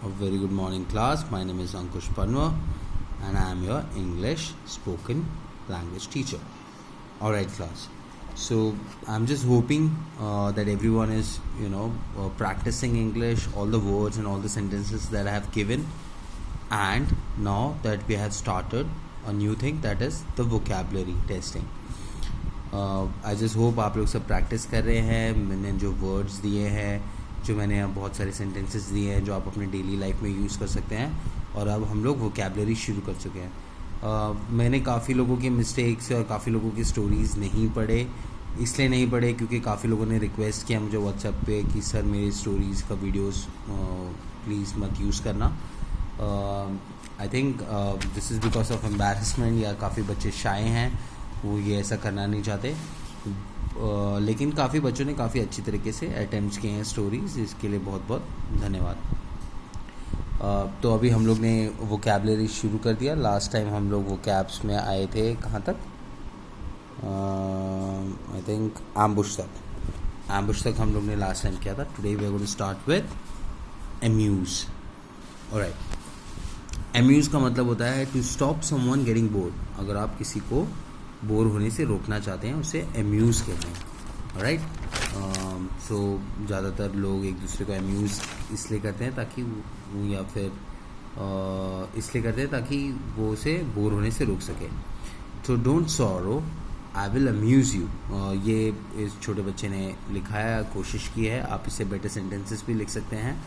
A very good morning, class. My name is Ankush Panwa, and I am your English spoken language teacher. All right, class. So I'm just hoping that everyone is, practicing English, all the words and all the sentences that I have given, and now that we have started a new thing, that is the vocabulary testing. I just hope आप लोग सब practice कर रहे हैं. मैंने जो words दिए हैं, जो मैंने बहुत सारे सेंटेंसेस दिए हैं जो आप अपने डेली लाइफ में यूज़ कर सकते हैं, और अब हम लोग वोकेबलरी शुरू कर चुके हैं. मैंने काफ़ी लोगों के मिस्टेक्स और काफ़ी लोगों की स्टोरीज़ नहीं पढ़े. इसलिए नहीं पढ़े क्योंकि काफ़ी लोगों ने रिक्वेस्ट किया मुझे व्हाट्सएप पे कि सर मेरी स्टोरीज़ का वीडियोस प्लीज़ मत यूज़ करना. I think this is because of embarrassment, या काफ़ी बच्चे शाय हैं, वो ये ऐसा करना नहीं चाहते. लेकिन काफ़ी बच्चों ने काफ़ी अच्छी तरीके से अटैम्प्ट किए हैं स्टोरीज़. इसके लिए बहुत बहुत धन्यवाद. तो अभी हम लोग ने वोकेबलरी शुरू कर दिया. लास्ट टाइम हम लोग वोकैब्स में आए थे कहाँ तक? आई थिंक एम्बुश तक हम लोग ने लास्ट टाइम किया था. Today we are going to start with amuse. Alright, amuse का मतलब होता है to stop someone getting bored. अगर आप किसी को बोर होने से रोकना चाहते हैं उसे अम्यूज़ कहते हैं. राइट. सो ज़्यादातर लोग एक दूसरे को अम्यूज़ इसलिए करते हैं ताकि वो, या फिर इसलिए करते हैं ताकि वो उसे बोर होने से रोक सके. तो don't sorrow, I will Amuse you. ये इस छोटे बच्चे ने लिखा है, कोशिश की है. आप इससे बेटर सेंटेंसेस भी लिख सकते हैं.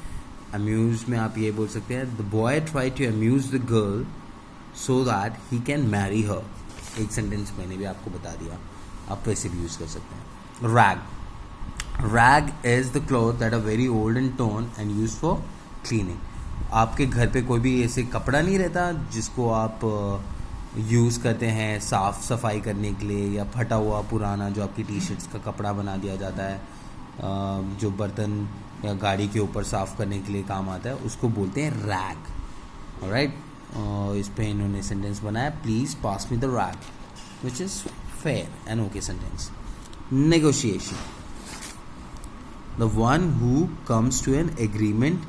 अम्यूज़ में आप ये बोल सकते हैं, the boy try to amuse the girl so that he can marry her. एक सेंटेंस मैंने भी आपको बता दिया, आप वैसे भी यूज़ कर सकते हैं. Rag is the cloth that are very old and torn and use for cleaning. आपके घर पे कोई भी ऐसे कपड़ा नहीं रहता जिसको आप यूज़ करते हैं साफ़ सफाई करने के लिए, या फटा हुआ पुराना जो आपकी टी शर्ट्स का कपड़ा बना दिया जाता है, जो बर्तन या गाड़ी के ऊपर साफ़ करने के लिए काम आता है, उसको बोलते हैं रैग. ऑलराइट. इस पे इन्होंने सेंटेंस बनाया, please pass me the rag, which is fair and okay sentence. Negotiation, the one who comes to an agreement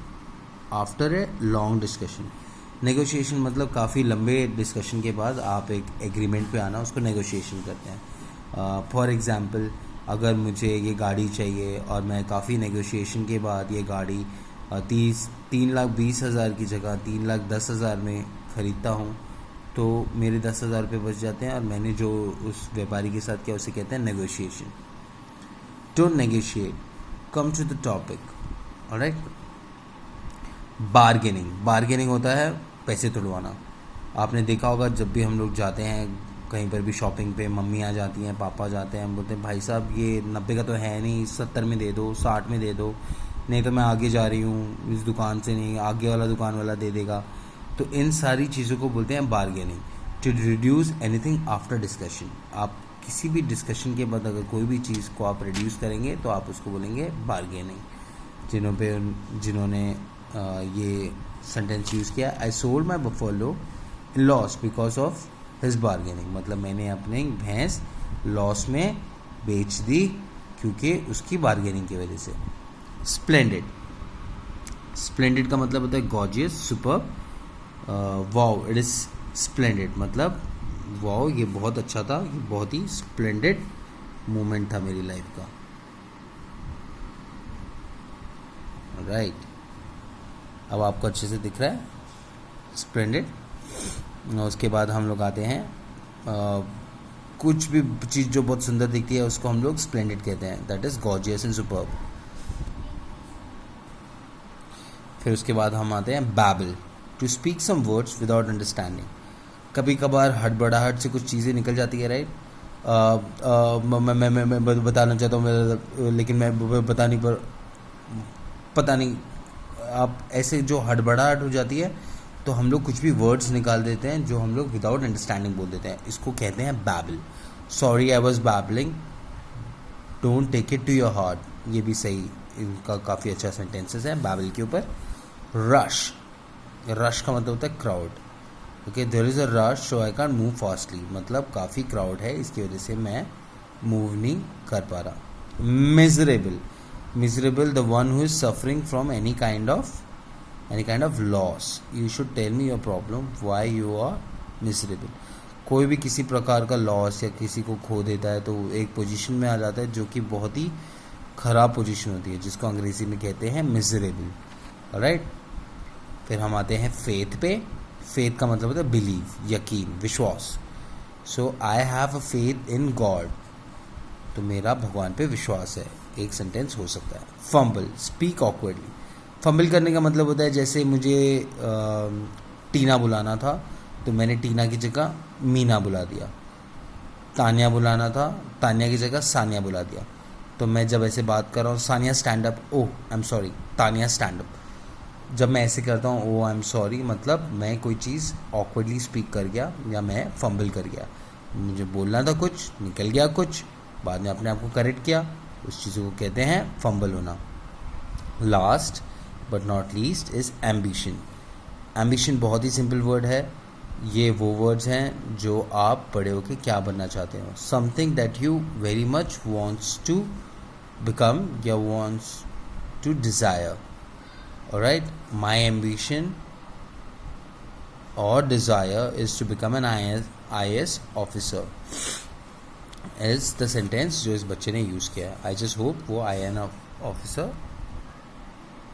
after a long discussion. Negotiation मतलब काफ़ी लंबे डिस्कशन के बाद आप एक एग्रीमेंट पे आना, उसको नेगोशिएशन करते हैं. फॉर एग्ज़ाम्पल, अगर मुझे ये गाड़ी चाहिए और मैं काफ़ी नेगोशिएशन के बाद ये गाड़ी 3,20,000 की जगह 3,10,000 में ख़रीदता हूँ, तो मेरे 10,000 रुपये बच जाते हैं, और मैंने जो उस व्यापारी के साथ किया उसे कहते हैं negotiation. Don't negotiate, come to the topic. Alright. Bargaining होता है पैसे तुड़वाना. आपने देखा होगा जब भी हम लोग जाते हैं कहीं पर भी शॉपिंग पे, मम्मी आ जाती हैं, पापा जाते हैं, हम बोलते हैं भाई साहब ये 90 का तो है नहीं, 70 में दे दो, 60 में दे दो, नहीं तो मैं आगे जा रही हूँ, इस दुकान से नहीं, आगे वाला दुकान वाला दे देगा. तो इन सारी चीज़ों को बोलते हैं bargaining. To reduce anything after discussion. आप किसी भी डिस्कशन के बाद अगर कोई भी चीज़ को आप रिड्यूस करेंगे तो आप उसको बोलेंगे बार्गेनिंग. जिन्होंने ये सेंटेंस यूज़ किया, I sold my buffalo loss because of his bargaining. मतलब मैंने अपनी भैंस लॉस में बेच दी क्योंकि उसकी बार्गेनिंग की वजह से. स्प्लेंडेड का मतलब होता है gorgeous, superb. Wow, it is splendid मतलब वाओ ये बहुत अच्छा था, ये बहुत ही स्प्लेंडेड मोमेंट था मेरी लाइफ का. राइट. अब आपको अच्छे से दिख रहा है स्प्लेंडेड. उसके बाद हम लोग आते हैं, कुछ भी चीज़ जो बहुत सुंदर दिखती है उसको हम लोग स्प्लेंडेड कहते हैं, that is gorgeous and superb. फिर उसके बाद हम आते हैं babble, to speak some words without understanding. कभी कभार हड़बड़ाहट से कुछ चीज़ें निकल जाती है. राइट. मैं बताना चाहता हूँ लेकिन मैं पता नहीं आप ऐसे जो हड़बड़ाहट हो जाती है तो हम लोग कुछ भी वर्ड्स निकाल देते हैं जो हम लोग विदाउट अंडरस्टैंडिंग बोल देते हैं. इसको कहते हैं babble. Sorry I was babbling, don't take it to your heart. ये भी सही, इनका काफ़ी अच्छा सेंटेंसेस है बैबल के ऊपर. रश का मतलब होता है crowd. Okay, there is a rush so I can move fastly. मतलब काफ़ी क्राउड है, इसकी वजह से मैं मूव नहीं कर पा रहा. Miserable, the one who is suffering from any kind of any kind of loss, you should tell me your problem why you are miserable. कोई भी किसी प्रकार का लॉस या किसी को खो देता है तो एक पोजीशन में आ जाता है जो कि बहुत ही ख़राब पोजीशन होती है, जिसको अंग्रेज़ी में कहते हैं मिजरेबल। ऑलराइट, फिर हम आते हैं फेथ पे। फेथ का मतलब होता है बिलीव, यकीन, विश्वास। So I have a faith in God, तो मेरा भगवान पे विश्वास है, एक सेंटेंस हो सकता है। Fumble, speak awkwardly. फंबल करने का मतलब होता है जैसे मुझे टीना बुलाना था तो मैंने टीना की जगह मीना बुला दिया। तानिया बुलाना था, तानिया की जगह सानिया बुला दिया। तो मैं जब ऐसे बात कर रहा हूँ, Sania stand up, oh I am sorry, Tania stand up. जब मैं ऐसे करता हूँ ओह आई एम सॉरी, मतलब मैं कोई चीज़ ऑकवर्डली स्पीक कर गया या मैं फंबल कर गया। मुझे बोलना था कुछ, निकल गया कुछ, बाद में अपने आप को करेक्ट किया, उस चीज़ों को कहते हैं फंबल होना। Last but not least is ambition. Ambition बहुत ही सिंपल वर्ड है। ये वो वर्ड्स हैं जो आप बड़े होके क्या बनना चाहते हो, something that you very much wants to become या wants to desire. Alright, my ambition और desire is to become an IAS officer is the sentence जो इस बच्चे ने यूज़ किया है। आई जस्ट होप वो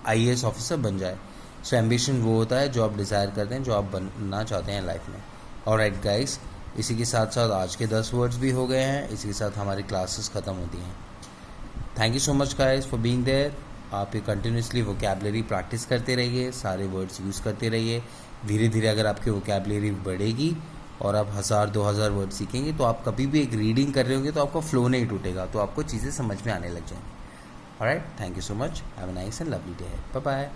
IAS ऑफिसर बन जाए। सो एम्बिशन वो होता है जो आप डिज़ायर करते हैं, जो आप बनना चाहते हैं लाइफ में। ऑलराइट गाइस, इसी के साथ साथ आज के 10 वर्ड्स भी हो गए हैं, इसी के साथ हमारी क्लासेस ख़त्म होती हैं। Thank you so much guys for being there. आप ये कंटिन्यूसली वोकैबुलरी प्रैक्टिस करते रहिए, सारे वर्ड्स यूज़ करते रहिए। धीरे धीरे अगर आपकी वोकैबुलरी बढ़ेगी और आप 1000-2000 वर्ड सीखेंगे तो आप कभी भी एक रीडिंग कर रहे होंगे तो आपका फ्लो नहीं टूटेगा, तो आपको चीज़ें समझ में आने लग जाएंगी। Alright, thank you so much, have a nice and lovely day, bye bye.